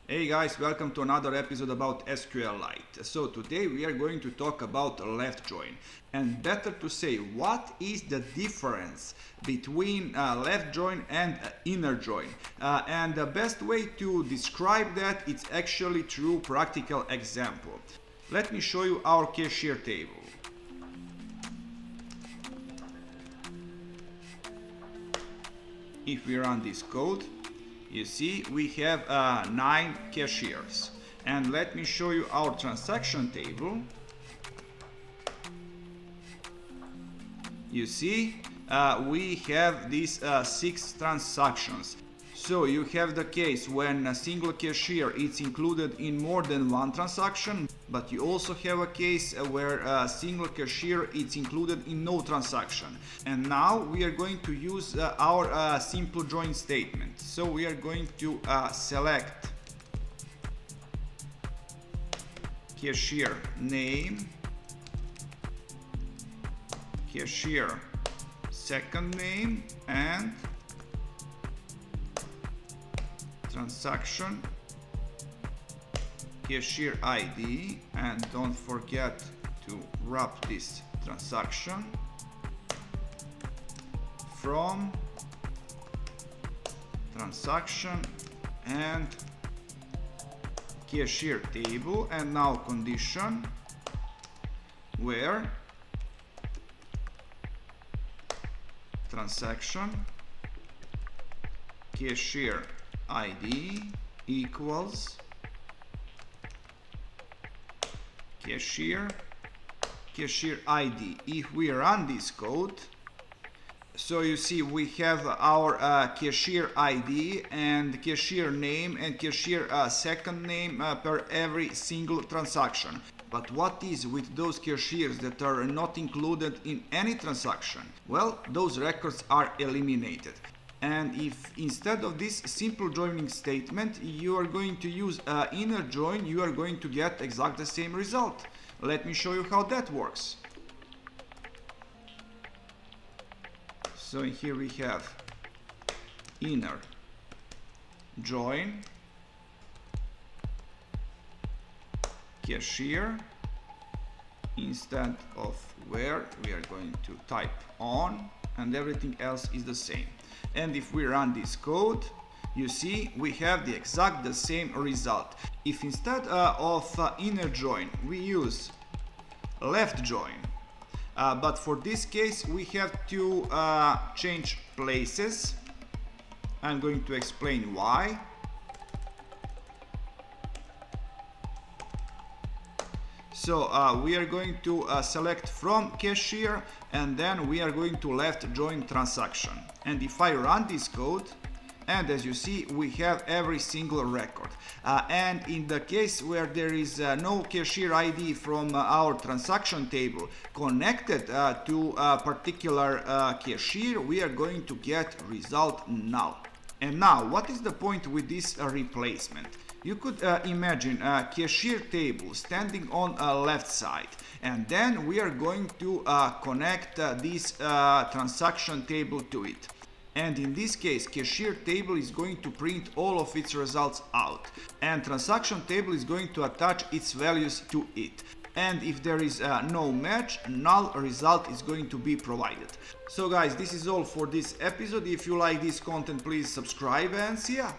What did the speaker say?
Hey guys, welcome to another episode about SQLite. So today we are going to talk about left join, and better to say, what is the difference between left join and inner join. And the best way to describe that, it's actually through practical example. Let me show you our cashier table. If we run this code, you see we have 9 cashiers, and let me show you our transaction table. You see we have these 6 transactions. So you have the case when a single cashier is included in more than one transaction, but you also have a case where a single cashier is included in no transaction. And now we are going to use our simple join statement. So we are going to select cashier name, cashier second name, and transaction cashier ID, and don't forget to wrap this transaction from transaction and cashier table. And now condition where transaction cashier ID equals cashier ID. If we run this code, so you see we have our cashier ID and cashier name and cashier second name per every single transaction. But what is with those cashiers that are not included in any transaction? Well, those records are eliminated. And if instead of this simple joining statement you are going to use inner join, you are going to get exactly the same result. Let me show you how that works. So here we have inner join cashier. Instead of where, we are going to type on, and everything else is the same. And if we run this code, you see we have the same result. If instead of inner join we use left join, but for this case we have to change places. I'm going to explain why. So we are going to select from cashier, and then we are going to left join transaction. And if I run this code, and as you see we have every single record, and in the case where there is no cashier ID from our transaction table connected to a particular cashier, we are going to get result null. And now what is the point with this replacement? You could imagine a cashier table standing on a left side, and then we are going to connect this transaction table to it. And in this case cashier table is going to print all of its results out, and transaction table is going to attach its values to it. And if there is no match, null result is going to be provided. So guys, this is all for this episode. If you like this content, please subscribe, and see ya!